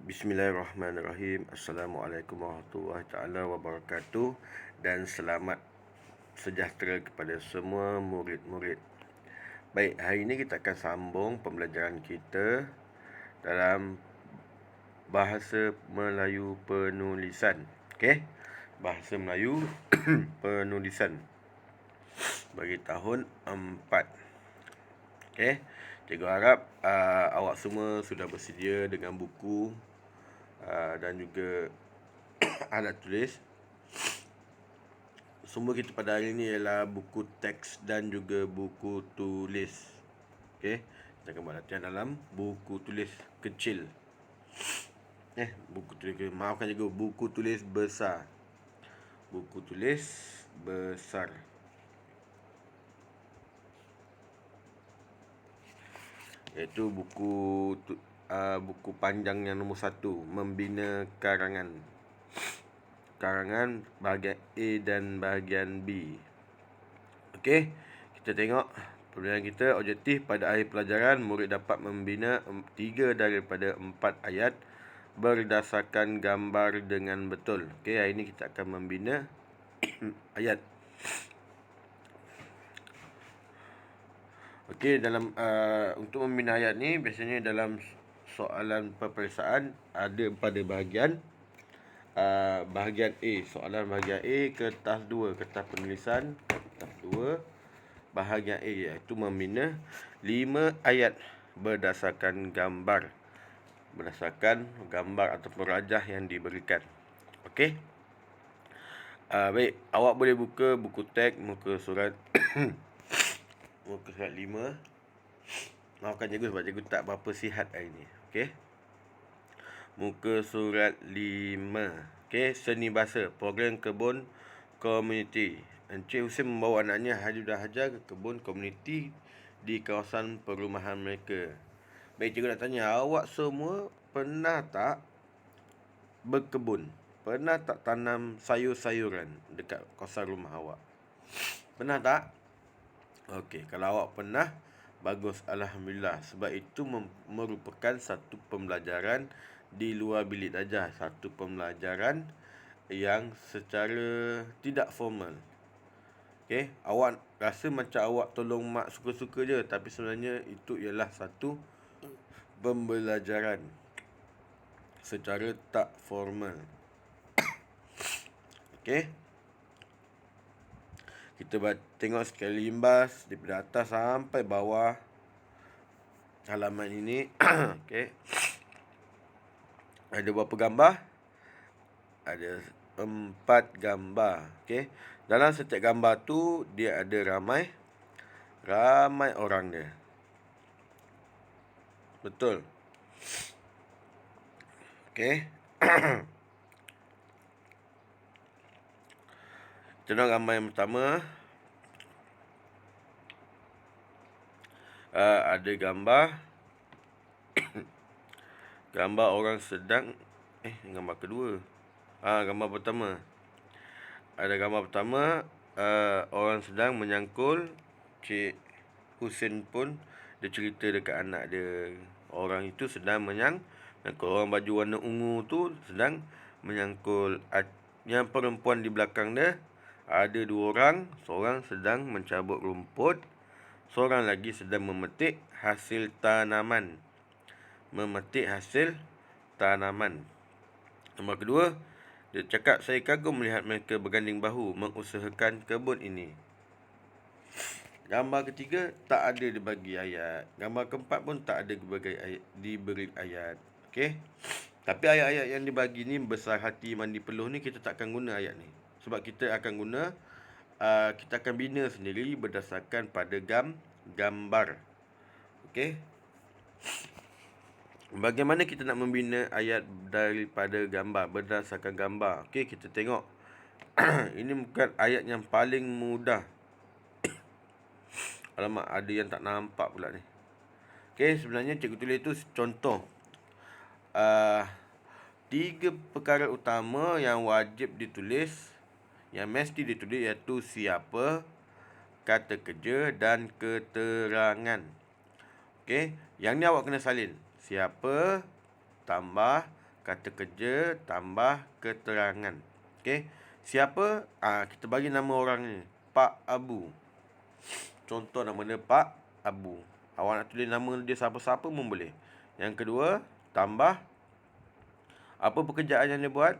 Bismillahirrahmanirrahim. Assalamualaikum warahmatullahi taala wabarakatuh. Dan selamat sejahtera kepada semua murid-murid. Baik, hari ini kita akan sambung pembelajaran kita dalam bahasa Melayu penulisan. Okey? Bahasa Melayu penulisan bagi tahun 4. Okey? Cikgu harap awak semua sudah bersedia dengan buku dan juga alat tulis. Sumber kita pada hari ini ialah buku teks dan juga buku tulis. Okey, kita akan buat latihan dalam buku tulis kecil. Buku tulis kecil. Maafkan cikgu, buku tulis besar. Buku tulis besar. Iaitu buku panjang yang nombor 1, Membina Karangan. Karangan bahagian A dan bahagian B. Okey, kita tengok pembelajaran kita. Objektif pada akhir pelajaran, murid dapat membina 3 daripada 4 ayat berdasarkan gambar dengan betul. Okey, hari ini kita akan membina ayat. Okey, dalam untuk membina ayat ni biasanya dalam soalan peperiksaan ada pada bahagian bahagian A. Soalan bahagian A, kertas 2, kertas penulisan kertas 2 bahagian A, iaitu membina 5 ayat berdasarkan gambar atau rajah yang diberikan. Okey. Baik, awak boleh buka buku teks muka surat muka surat 5. Maafkan cikgu sebab cikgu tak berapa sihat hari ni. Okey. Muka surat 5. Okey, seni bahasa, program kebun komuniti. Encik Husin membawa anaknya sudah hajar ke kebun komuniti di kawasan perumahan mereka. Baik, cikgu nak tanya, awak semua pernah tak berkebun? Pernah tak tanam sayur-sayuran dekat kawasan rumah awak? Pernah tak? Okey, kalau awak pernah, bagus, alhamdulillah. Sebab itu merupakan satu pembelajaran di luar bilik darjah, satu pembelajaran yang secara tidak formal. Okey, awak rasa macam awak tolong mak suka-suka je, tapi sebenarnya itu ialah satu pembelajaran secara tak formal. Okey, kita tengok sekali limbas daripada atas sampai bawah halaman ini. Okey, ada berapa gambar? Ada 4 gambar. Okey, dalam setiap gambar tu dia ada ramai orang dia. Betul. Okey. Tengok gambar yang pertama. Ada gambar orang sedang gambar kedua. Gambar pertama. Ada gambar pertama, orang sedang menyangkul. Cik Husin pun dia cerita dekat anak dia. Orang itu sedang menyangkul. Orang baju warna ungu tu sedang menyangkul. Yang perempuan di belakang dia ada 2 orang. Seorang sedang mencabut rumput, seorang lagi sedang memetik hasil tanaman. Nombor kedua, dia cakap, saya kagum melihat mereka berganding bahu mengusahakan kebun ini. Gambar ketiga tak ada dibagi ayat. Gambar keempat pun tak ada diberi ayat. Okey. Tapi ayat-ayat yang dibagi ni, besar hati mandi peluh ni, kita tak akan guna ayat ni. Sebab kita akan guna kita akan bina sendiri berdasarkan pada gambar. Okey. Bagaimana kita nak membina ayat daripada gambar, berdasarkan gambar? Okey, kita tengok. Ini bukan ayat yang paling mudah. Alamak, ada yang tak nampak pula ni. Okey, sebenarnya cikgu tulis itu contoh. 3 perkara utama yang wajib ditulis, yang mesti ditulis, iaitu siapa, kata kerja dan keterangan. Okey, yang ni awak kena salin. Siapa tambah kata kerja tambah keterangan. Okey. Siapa? Kita bagi nama orang ni. Pak Abu. Contoh nama dia Pak Abu. Awak nak tulis nama dia siapa-siapa pun boleh. Yang kedua, tambah apa pekerjaan yang dia buat?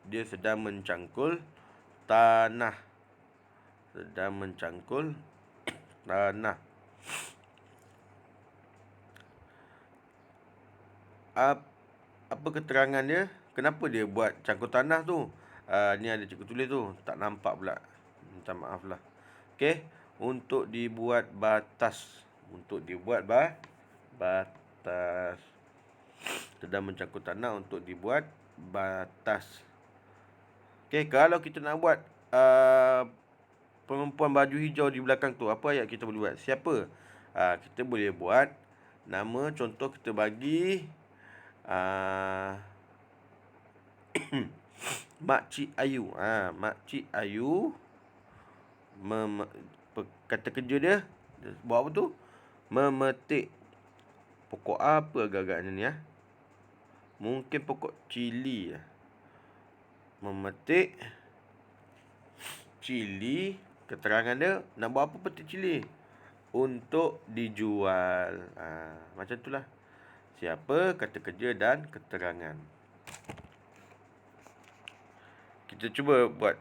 Dia sedang mencangkul tanah. Sedang mencangkul tanah. Apa keterangan dia? Kenapa dia buat cangkul tanah tu? Ni ada cikgu tulis tu. Tak nampak pula. Minta maaf lah. Okey. Untuk dibuat batas. Untuk dibuat batas. Sedang mencangkul tanah untuk dibuat batas. Okey. Kalau kita nak buat perempuan baju hijau di belakang tu, apa ayat kita boleh buat? Siapa? Kita boleh buat nama, contoh kita bagi Makcik Ayu. Makcik Ayu kata kerja dia buat apa tu? Memetik. Pokok apa agak-agaknya ni Mungkin pokok cili Memetik cili. Keterangan dia nak buat apa petik cili? Untuk dijual. Macam itulah. Siapa, kata kerja dan keterangan. Kita cuba buat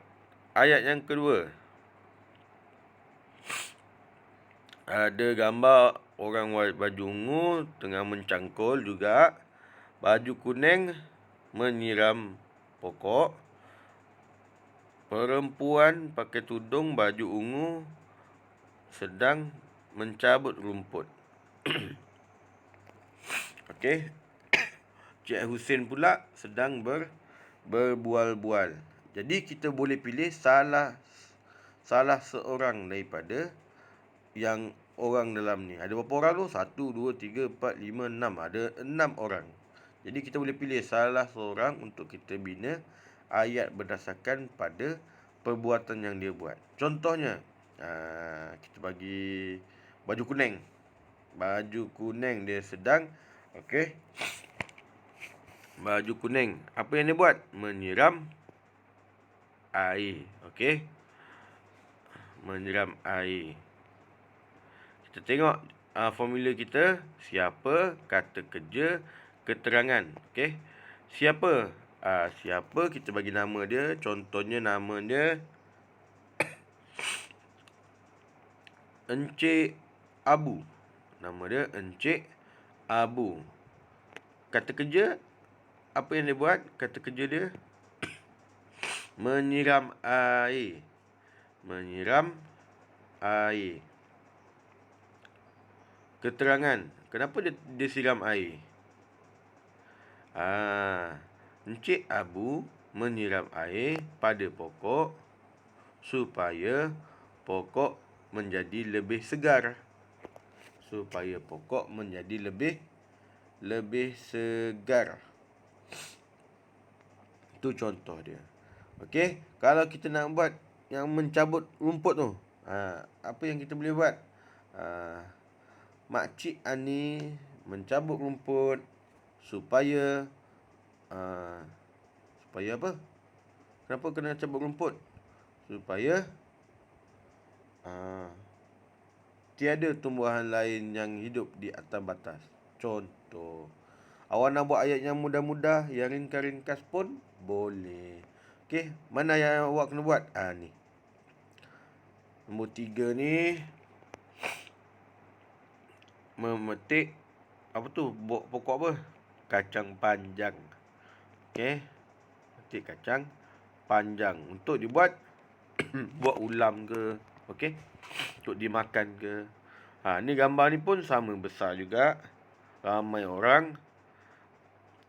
ayat yang kedua. Ada gambar orang baju ungu tengah mencangkul juga. Baju kuning menyiram pokok. Perempuan pakai tudung baju ungu sedang mencabut rumput. Okey. Cik Husin pula sedang berbual-bual. Jadi kita boleh pilih salah seorang daripada yang orang dalam ni. Ada berapa orang tu? 1, 2, 3, 4, 5, 6. Ada 6 orang. Jadi kita boleh pilih salah seorang untuk kita bina ayat berdasarkan pada perbuatan yang dia buat. Contohnya, kita bagi baju kuning. Baju kuning dia sedang, okey. Baju kuning. Apa yang dia buat? Menyiram air. Okey. Menyiram air. Kita tengok formula kita. Siapa, kata kerja, keterangan. Okey. Siapa? Siapa kita bagi nama dia. Contohnya nama dia Encik Abu. Nama dia Encik Abu. Kata kerja, apa yang dia buat? Kata kerja dia menyiram air. Menyiram air. Keterangan, kenapa dia siram air? Encik Abu menyiram air pada pokok supaya pokok menjadi lebih segar. Supaya pokok menjadi lebih segar. Itu contoh dia. Okey, kalau kita nak buat yang mencabut rumput tu, apa yang kita boleh buat? Makcik Ani mencabut rumput supaya apa? Kenapa kena cabut rumput? Supaya tiada tumbuhan lain yang hidup di atas batas. Contoh. Awak nak buat ayat yang mudah-mudah, yang ringkas-ringkas pun boleh. Okey, mana yang awak kena buat? Ni. Nombor 3 ni. Memetik apa tu? Pokok apa? Kacang panjang. Okey. Metik kacang panjang untuk dibuat buat ulam ke, okey? Untuk dimakan ke. Ni gambar ni pun sama besar juga. Ramai orang.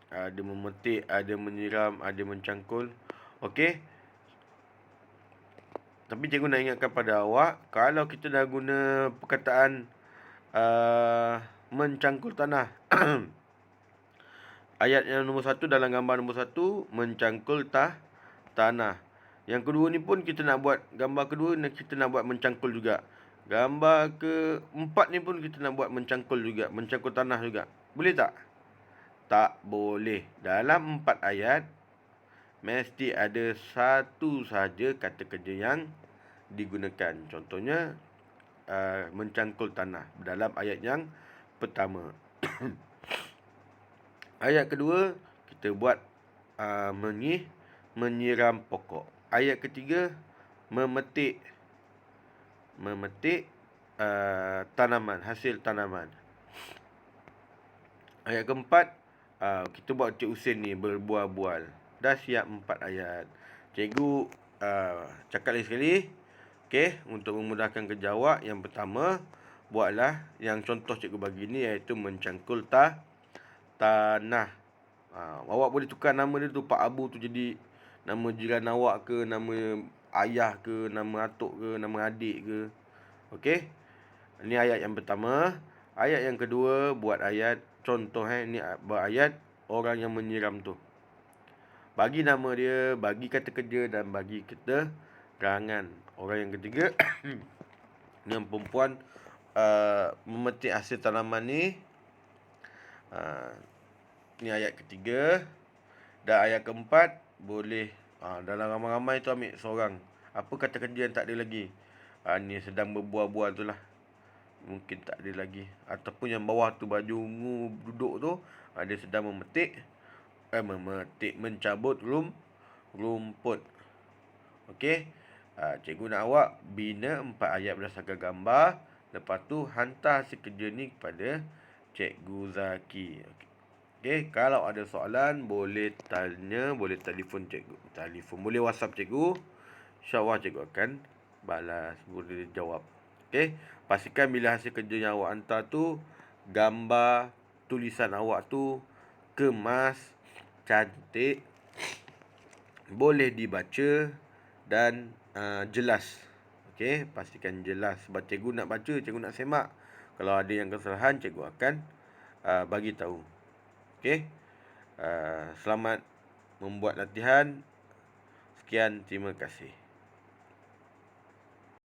Ada memetik, ada menyiram, ada mencangkul. Okey. Tapi cikgu nak ingatkan pada awak, kalau kita dah guna perkataan mencangkul tanah. Ayat yang nombor 1 dalam gambar nombor 1, mencangkul tanah. Yang kedua ni pun kita nak buat, gambar kedua kita nak buat mencangkul juga. Gambar keempat ni pun kita nak buat mencangkul juga, mencangkul tanah juga. Boleh tak? Tak boleh. Dalam 4 ayat, mesti ada satu saja kata kerja yang digunakan. Contohnya, mencangkul tanah dalam ayat yang pertama. Ayat kedua, kita buat menyiram pokok. Ayat ketiga, memetik tanaman, hasil tanaman. Ayat keempat, kita buat Cik Husin ni berbual-bual. Dah siap 4 ayat. Cikgu cakap lagi sekali. Okey, untuk memudahkan kerja awak, yang pertama, buatlah yang contoh cikgu bagi ni, iaitu mencangkul tanah. Awak boleh tukar nama dia tu, Pak Abu tu jadi nama jiran awak ke, nama ayah ke, nama atuk ke, nama adik ke. Okey. Ini ayat yang pertama. Ayat yang kedua, buat ayat contoh. Ini buat ayat orang yang menyiram tu. Bagi nama dia, bagi kata kerja dan bagi keterangan. Orang yang ketiga, yang perempuan memetik hasil tanaman ni. Ni ayat ketiga. Dan ayat keempat, boleh dalam ramai-ramai tu ambil seorang. Apa kata kerja yang tak ada lagi? Ni sedang berbual-bual tu lah. Mungkin tak ada lagi. Ataupun yang bawah tu baju ungu duduk tu, dia sedang mencabut rumput. Okey. Cikgu nak awak bina 4 ayat berdasarkan gambar. Lepas tu hantar hasil kerja ni kepada Cikgu Zaki. Okey, kalau ada soalan boleh tanya, boleh telefon cikgu. Boleh WhatsApp cikgu. InsyaAllah cikgu akan balas, boleh jawab. Okey, pastikan bila hasil kerja yang awak hantar tu, gambar tulisan awak tu kemas, cantik, boleh dibaca dan jelas. Okey, pastikan jelas. Sebab cikgu nak baca, cikgu nak semak. Kalau ada yang kesalahan, cikgu akan bagi tahu. Okey. Selamat membuat latihan. Sekian, terima kasih.